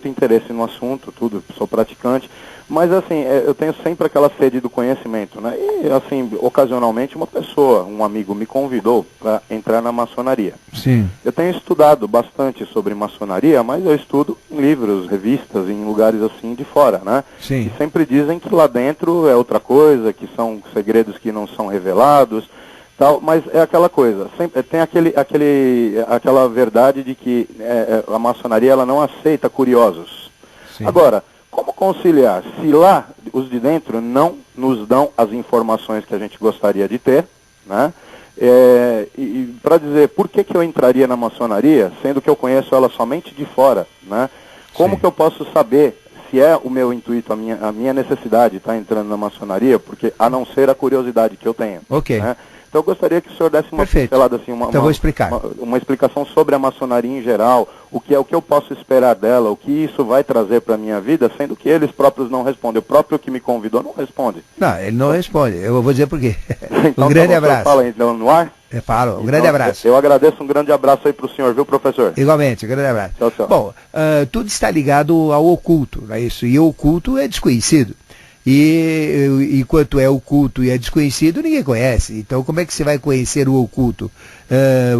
interesse no assunto, tudo, sou praticante, mas assim, eu tenho sempre aquela sede do conhecimento, né? E assim, ocasionalmente uma pessoa, um amigo me convidou para entrar na maçonaria. Sim. Eu tenho estudado bastante sobre maçonaria, mas eu estudo em livros, revistas, em lugares assim de fora, né? Sim. E sempre dizem que lá dentro é outra coisa, que são segredos que não são revelados, tal, mas é aquela coisa, sempre tem aquela verdade de que a maçonaria ela não aceita curiosos. Sim. Agora, como conciliar se lá os de dentro não nos dão as informações que a gente gostaria de ter, né? E para dizer por que eu entraria na maçonaria, sendo que eu conheço ela somente de fora, né? Como Sim. que eu posso saber se é o meu intuito, a minha necessidade de estar entrando na maçonaria, porque a não ser a curiosidade que eu tenho. Ok. Né? Então eu gostaria que o senhor desse uma pincelada, assim, então vou explicar. Uma explicação sobre a maçonaria em geral, o que eu posso esperar dela, o que isso vai trazer para a minha vida, sendo que eles próprios não respondem. O próprio que me convidou não responde. Não, ele não responde. Eu vou dizer por quê. Então, um grande abraço. Fala então no ar? Eu falo, um então, grande abraço. Eu agradeço, um grande abraço aí para o senhor, viu, professor? Igualmente, um grande abraço. Tchau, tchau. Bom, tudo está ligado ao oculto, não é isso? E o oculto é desconhecido. E enquanto é oculto e é desconhecido, ninguém conhece. Então, como é que você vai conhecer o oculto?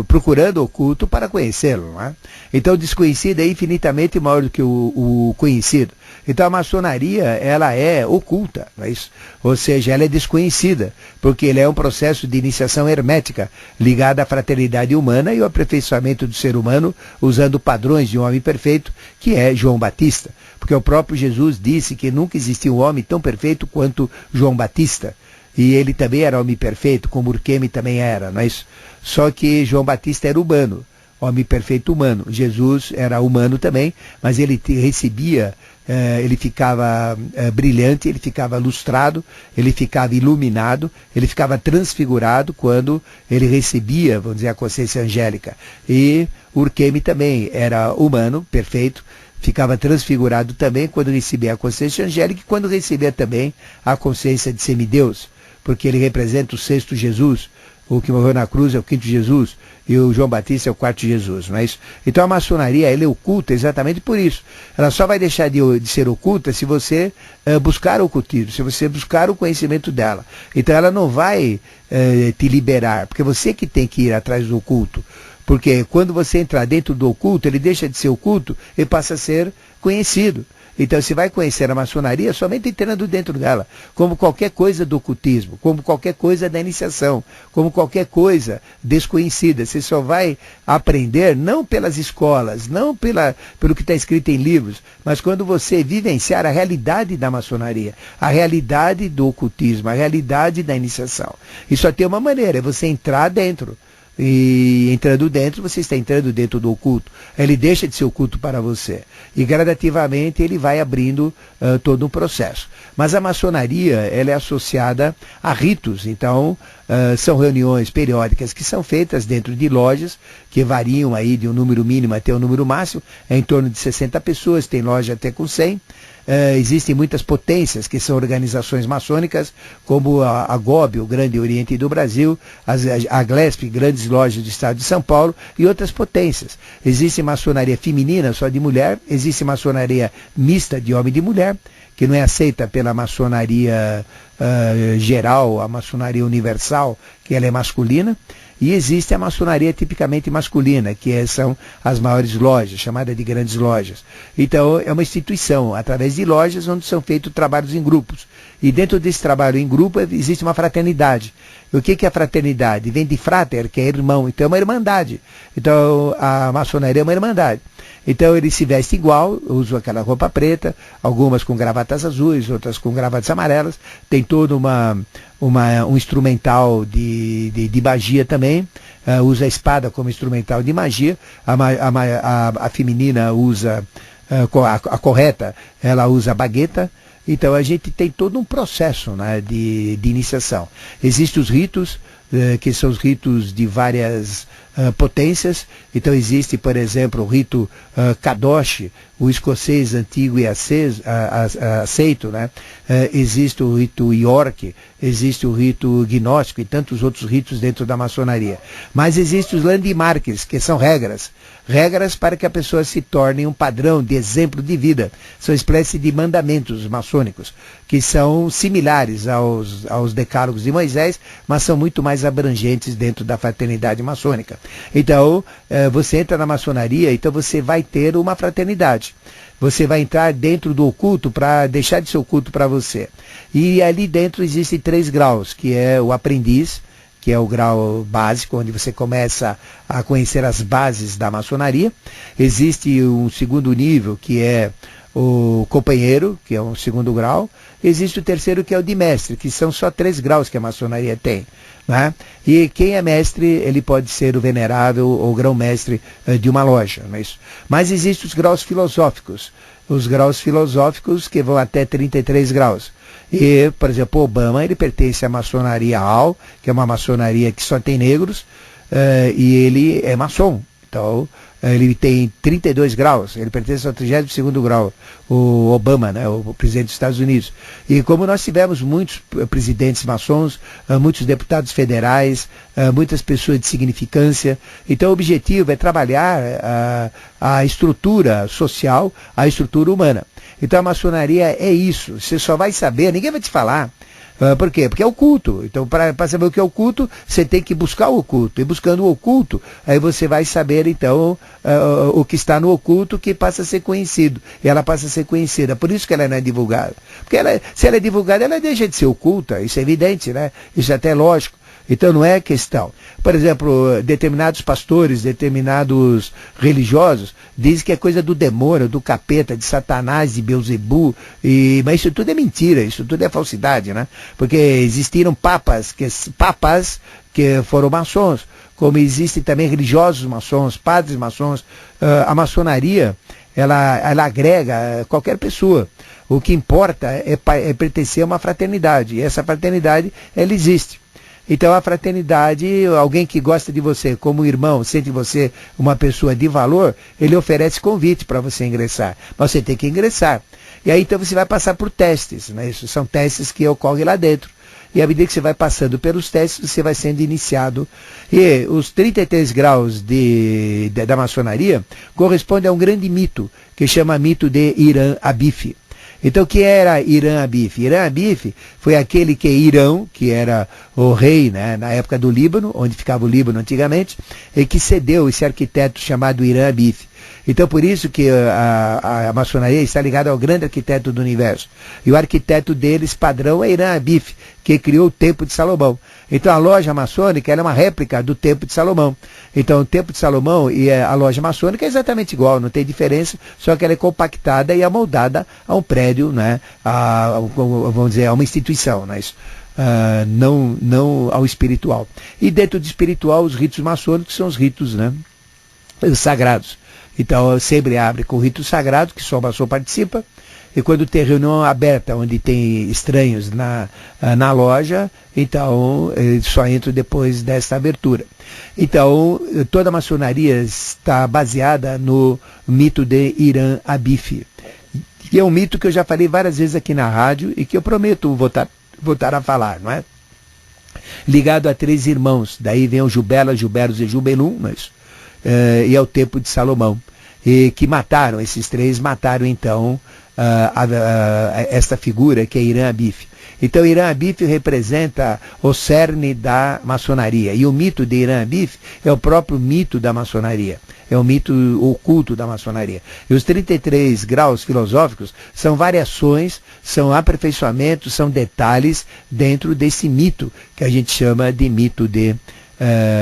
Procurando o oculto para conhecê-lo, não é? Então, o desconhecido é infinitamente maior do que o conhecido. Então, a maçonaria, ela é oculta, não é isso? Ou seja, ela é desconhecida, porque ele é um processo de iniciação hermética, ligado à fraternidade humana e ao aperfeiçoamento do ser humano, usando padrões de um homem perfeito, que é João Batista. Porque o próprio Jesus disse que nunca existiu um homem tão perfeito quanto João Batista. E ele também era homem perfeito, como Urqueme também era, não é isso? Só que João Batista era humano, homem perfeito humano. Jesus era humano também, mas ele recebia, ele ficava brilhante, ele ficava lustrado, ele ficava iluminado, ele ficava transfigurado quando ele recebia, vamos dizer, a consciência angélica. E Urqueme também era humano, perfeito, ficava transfigurado também quando recebia a consciência angélica e quando recebia também a consciência de semideus, porque ele representa o sexto Jesus. O que morreu na cruz é o quinto Jesus e o João Batista é o quarto Jesus, não é isso? Então a maçonaria, ela é oculta exatamente por isso. Ela só vai deixar de ser oculta se você buscar o ocultismo, se você buscar o conhecimento dela. Então ela não vai te liberar, porque você que tem que ir atrás do oculto. Porque quando você entrar dentro do oculto, ele deixa de ser oculto e passa a ser conhecido. Então você vai conhecer a maçonaria somente entrando dentro dela, como qualquer coisa do ocultismo, como qualquer coisa da iniciação, como qualquer coisa desconhecida. Você só vai aprender não pelas escolas, não pelo que está escrito em livros, mas quando você vivenciar a realidade da maçonaria, a realidade do ocultismo, a realidade da iniciação. E só tem uma maneira, é você entrar dentro. E entrando dentro, você está entrando dentro do oculto. Ele deixa de ser oculto para você. E gradativamente ele vai abrindo todo um processo. Mas a maçonaria, ela é associada a ritos. Então, são reuniões periódicas que são feitas dentro de lojas, que variam aí de um número mínimo até um número máximo, é em torno de 60 pessoas, tem loja até com 100. Existem muitas potências que são organizações maçônicas, como a GOB, o Grande Oriente do Brasil, a GLESP, grandes lojas do estado de São Paulo, e outras potências. Existe maçonaria feminina, só de mulher, existe maçonaria mista de homem e de mulher, que não é aceita pela maçonaria geral, a maçonaria universal, que ela é masculina. E existe a maçonaria tipicamente masculina, que são as maiores lojas, chamada de grandes lojas. Então, é uma instituição, através de lojas, onde são feitos trabalhos em grupos. E dentro desse trabalho em grupo, existe uma fraternidade. E o que é a fraternidade? Vem de frater, que é irmão. Então, é uma irmandade. Então, a maçonaria é uma irmandade. Então, ele se veste igual, usa aquela roupa preta, algumas com gravatas azuis, outras com gravatas amarelas. Tem todo um instrumental de magia também, usa a espada como instrumental de magia, a feminina usa, a correta, ela usa a bagueta. Então a gente tem todo um processo, né, de iniciação. Existem os ritos, que são os ritos de várias potências. Então existe, por exemplo, o rito Kadosh, o escocês antigo e aceito, né? Existe o rito York, existe o rito gnóstico e tantos outros ritos dentro da maçonaria. Mas existem os landmarks, que são regras para que a pessoa se torne um padrão de exemplo de vida. São espécie de mandamentos maçônicos, que são similares aos decálogos de Moisés, mas são muito mais abrangentes dentro da fraternidade maçônica. Então, você entra na maçonaria, então você vai ter uma fraternidade. Você vai entrar dentro do oculto para deixar de ser oculto para você. E ali dentro existem 3 graus, que é o aprendiz, que é o grau básico, onde você começa a conhecer as bases da maçonaria. Existe um segundo nível, que é o companheiro, que é um segundo grau. Existe o terceiro, que é o de mestre, que são só 3 graus que a maçonaria tem. Né? E quem é mestre, ele pode ser o venerável ou grão-mestre de uma loja. Não é isso? Mas existem os graus filosóficos. Os graus filosóficos que vão até 33 graus. E, por exemplo, Obama, ele pertence à maçonaria AL, que é uma maçonaria que só tem negros, e ele é maçom. Então, Ele tem 32 graus, ele pertence ao 32º grau, o Obama, né, o presidente dos Estados Unidos. E como nós tivemos muitos presidentes maçons, muitos deputados federais, muitas pessoas de significância, então o objetivo é trabalhar a estrutura social, a estrutura humana. Então a maçonaria é isso, você só vai saber, ninguém vai te falar. Por quê? Porque é o culto. Então, para saber o que é o culto, você tem que buscar o oculto. E buscando o oculto, aí você vai saber, então, o que está no oculto, que passa a ser conhecido. E ela passa a ser conhecida. Por isso que ela não é divulgada. Porque se ela é divulgada, ela deixa de ser oculta. Isso é evidente, né? Isso é até lógico. Então não é questão. Por exemplo, determinados pastores, determinados religiosos, dizem que é coisa do demônio, do capeta, de Satanás, de Beelzebu, mas isso tudo é mentira, isso tudo é falsidade, né? Porque existiram papas que foram maçons, como existem também religiosos maçons, padres maçons. A maçonaria, ela agrega qualquer pessoa. O que importa é pertencer a uma fraternidade, e essa fraternidade, ela existe. Então a fraternidade, alguém que gosta de você como irmão, sente você uma pessoa de valor, ele oferece convite para você ingressar. Mas você tem que ingressar. E aí então você vai passar por testes, né? Isso são testes que ocorrem lá dentro. E à medida que você vai passando pelos testes, você vai sendo iniciado. E os 33 graus da maçonaria correspondem a um grande mito, que chama mito de Irã Abif. Então, o que era Irã Abif? Irã Abif foi aquele que Irão, que era o rei, né, na época do Líbano, onde ficava o Líbano antigamente, e que cedeu esse arquiteto chamado Irã Abif. Então, por isso que a maçonaria está ligada ao grande arquiteto do universo. E o arquiteto deles, padrão, é Irã Abif, que criou o Templo de Salomão. Então, a loja maçônica ela é uma réplica do Templo de Salomão. Então, o Templo de Salomão e a loja maçônica é exatamente igual, não tem diferença, só que ela é compactada e amoldada a um prédio, né, vamos dizer, a uma instituição, né, isso. Não ao espiritual. E dentro do espiritual, os ritos maçônicos são os ritos, né, sagrados. Então, sempre abre com rito sagrado, que só o maçom participa, e quando tem reunião aberta, onde tem estranhos na loja, então só entra depois desta abertura. Então, toda a maçonaria está baseada no mito de Irã Abif. E é um mito que eu já falei várias vezes aqui na rádio e que eu prometo voltar a falar, não é? Ligado a 3 irmãos, daí vem o Jubela, Juberos e Jubelum, e é o Templo de Salomão. E que esses 3 mataram então esta figura que é Irã Abif. Então Irã Abif representa o cerne da maçonaria. E o mito de Irã Abif é o próprio mito da maçonaria. É o mito oculto da maçonaria. E os 33 graus filosóficos são variações, são aperfeiçoamentos, são detalhes dentro desse mito que a gente chama de mito de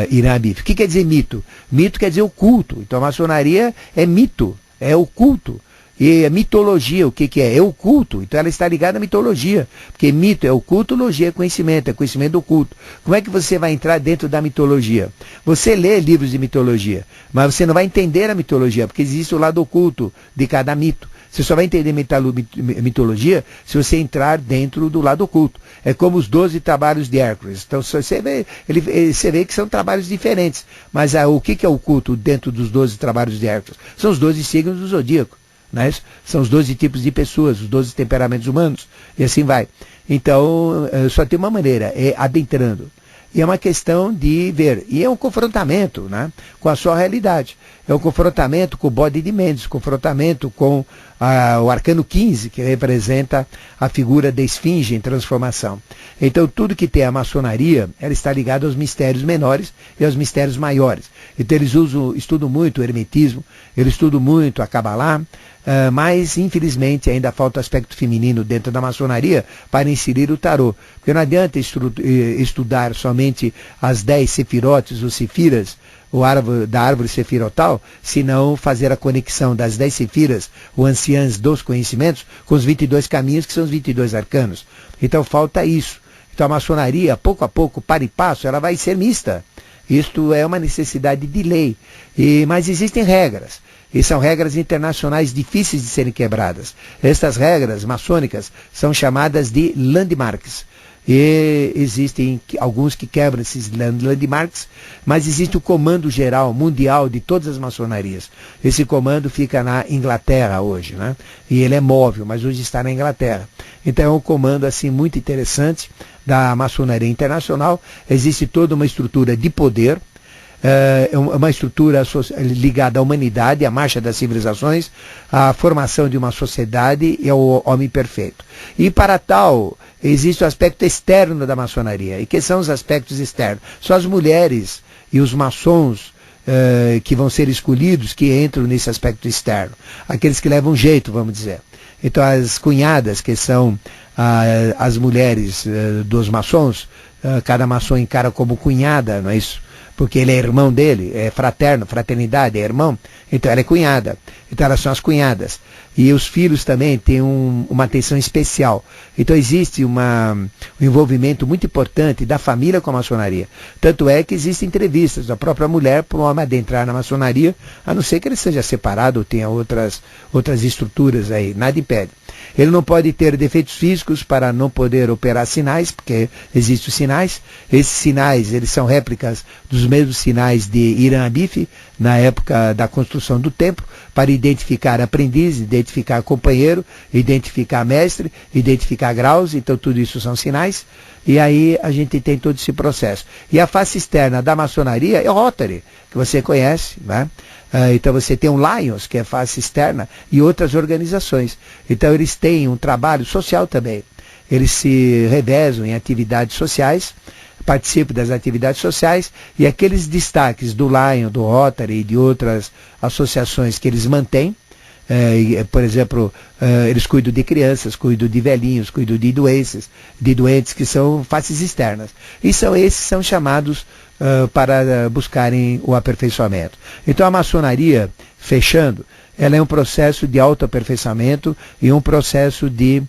Irã Abif. O que quer dizer mito? Mito quer dizer o culto. Então a maçonaria é mito, é o culto. E a mitologia, o que é? É o culto. Então ela está ligada à mitologia. Porque mito é o culto, logia é conhecimento do culto. Como é que você vai entrar dentro da mitologia? Você lê livros de mitologia, mas você não vai entender a mitologia, porque existe o lado oculto de cada mito. Você só vai entender mitologia se você entrar dentro do lado oculto. É como os 12 trabalhos de Hércules. Então você vê que são trabalhos diferentes. Mas o que é o culto dentro dos 12 trabalhos de Hércules? São os 12 signos do zodíaco. Né? São os 12 tipos de pessoas, os 12 temperamentos humanos. E assim vai. Então, só tem uma maneira, é adentrando. E é uma questão de ver. E é um confrontamento, né, com a sua realidade. É um confrontamento com o bode de Mendes, confrontamento com o arcano 15, que representa a figura da esfinge em transformação. Então, tudo que tem a maçonaria, ela está ligada aos mistérios menores e aos mistérios maiores. Então, eles estudam muito o hermetismo, eles estudam muito a Kabbalah, mas, infelizmente, ainda falta o aspecto feminino dentro da maçonaria para inserir o tarô. Porque não adianta estudar somente as 10 sefirotes ou sefiras, da árvore sefirotal, se não fazer a conexão das 10 sefiras, ou anciãs dos conhecimentos, com os 22 caminhos, que são os 22 arcanos. Então, falta isso. Então, a maçonaria, pouco a pouco, para e passo, ela vai ser mista. Isto é uma necessidade de lei. Mas existem regras. E são regras internacionais difíceis de serem quebradas. Estas regras maçônicas são chamadas de landmarks. E existem alguns que quebram esses landmarks, mas existe o comando geral, mundial, de todas as maçonarias. Esse comando fica na Inglaterra hoje, né? E ele é móvel, mas hoje está na Inglaterra. Então é um comando assim muito interessante da maçonaria internacional. Existe toda uma estrutura de poder, uma estrutura ligada à humanidade, à marcha das civilizações, à formação de uma sociedade e ao homem perfeito. E para tal, existe o aspecto externo da maçonaria. E que são os aspectos externos? São as mulheres e os maçons que vão ser escolhidos que entram nesse aspecto externo. Aqueles que levam jeito, vamos dizer. Então as cunhadas, que são as mulheres dos maçons, cada maçom encara como cunhada, não é isso? Porque ele é irmão dele, é fraterno, fraternidade, é irmão, então ela é cunhada. Então elas são as cunhadas. E os filhos também têm uma atenção especial. Então existe um envolvimento muito importante da família com a maçonaria. Tanto é que existem entrevistas da própria mulher para o homem adentrar na maçonaria, a não ser que ele seja separado ou tenha outras estruturas aí, nada impede. Ele não pode ter defeitos físicos para não poder operar sinais, porque existem os sinais. Esses sinais, eles são réplicas dos mesmos sinais de Irã Abif, na época da construção do templo, para identificar aprendiz, identificar companheiro, identificar mestre, identificar graus. Então tudo isso são sinais. E aí a gente tem todo esse processo. E a face externa da maçonaria é o Rotary, que você conhece, né? Então você tem o Lions, que é face externa, e outras organizações. Então eles têm um trabalho social também. Eles se revezam em atividades sociais, participam das atividades sociais, e aqueles destaques do Lion, do Rotary e de outras associações que eles mantêm, por exemplo, eles cuidam de crianças, cuidam de velhinhos, cuidam de doentes que são faces externas. E esses são chamados para buscarem o aperfeiçoamento. Então a maçonaria, fechando, ela é um processo de autoaperfeiçoamento e um processo de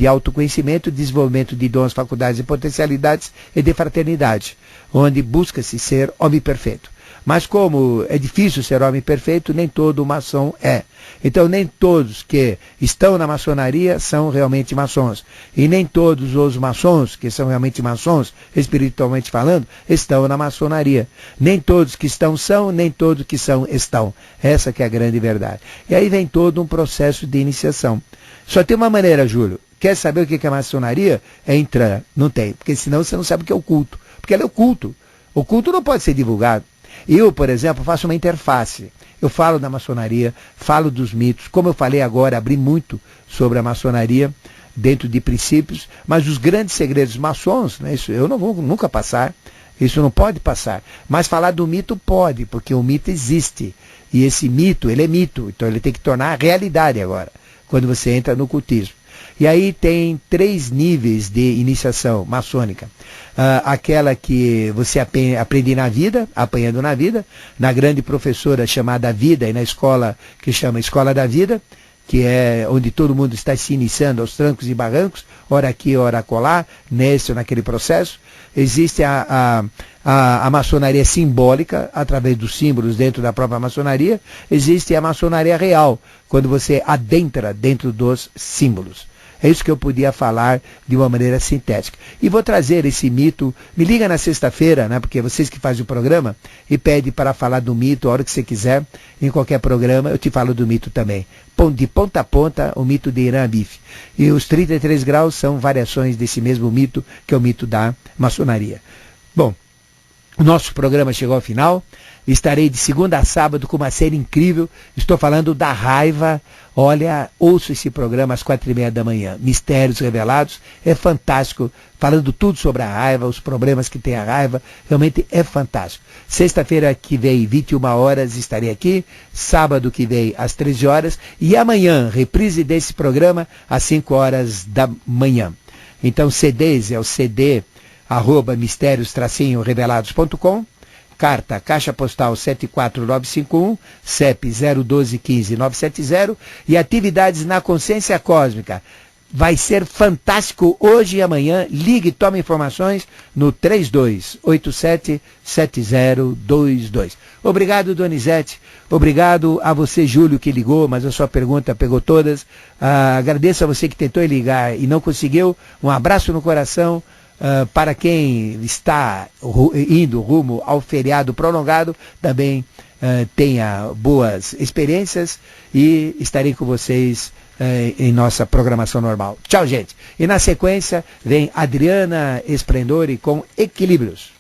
autoconhecimento, desenvolvimento de dons, faculdades e potencialidades e de fraternidade, onde busca-se ser homem perfeito. Mas como é difícil ser homem perfeito, nem todo maçom é. Então nem todos que estão na maçonaria são realmente maçons. E nem todos os maçons que são realmente maçons, espiritualmente falando, estão na maçonaria. Nem todos que estão são, nem todos que são estão. Essa que é a grande verdade. E aí vem todo um processo de iniciação. Só tem uma maneira, Júlio. Quer saber o que é a maçonaria? É entrar. Não tem. Porque senão você não sabe o que é o culto. Porque ela é o culto. O culto não pode ser divulgado. Eu, por exemplo, faço uma interface. Eu falo da maçonaria, falo dos mitos. Como eu falei agora, abri muito sobre a maçonaria dentro de princípios, mas os grandes segredos maçons, né, isso eu não vou nunca passar, isso não pode passar. Mas falar do mito pode, porque o mito existe. E esse mito, ele é mito, então ele tem que tornar realidade agora, quando você entra no cultismo. E aí tem 3 níveis de iniciação maçônica. Aquela que você aprende na vida, apanhando na vida, na grande professora chamada Vida, e na escola que chama Escola da Vida, que é onde todo mundo está se iniciando aos trancos e barrancos, ora aqui, ora acolá, nesse ou naquele processo. Existe a maçonaria simbólica, através dos símbolos dentro da própria maçonaria. Existe a maçonaria real, quando você adentra dentro dos símbolos. É isso que eu podia falar de uma maneira sintética. E vou trazer esse mito. Me liga na sexta-feira, né, porque vocês que fazem o programa, e pede para falar do mito a hora que você quiser. Em qualquer programa eu te falo do mito também. De ponta a ponta, o mito de Irã Abif. E os 33 graus são variações desse mesmo mito, que é o mito da maçonaria. Bom, o nosso programa chegou ao final. Estarei de segunda a sábado com uma série incrível. Estou falando da raiva. Olha, ouço esse programa às 4h30 da manhã. Mistérios Revelados. É fantástico. Falando tudo sobre a raiva, os problemas que tem a raiva. Realmente é fantástico. Sexta-feira que vem, 21 horas, estarei aqui. Sábado que vem, às 13 horas. E amanhã, reprise desse programa, às 5 horas da manhã. Então, CDs é o CD @mistérios-revelados.com. Carta, Caixa Postal 74951, CEP 01215-970 e atividades na Consciência Cósmica. vai ser fantástico hoje e amanhã. Ligue e tome informações no 3287-7022. Obrigado, Donizete. Obrigado a você, Júlio, que ligou, mas a sua pergunta pegou todas. Agradeço a você que tentou ligar e não conseguiu. Um abraço no coração. Para quem está indo rumo ao feriado prolongado, também tenha boas experiências e estarei com vocês em nossa programação normal. Tchau, gente. E na sequência vem Adriana Esplendore com Equilíbrios.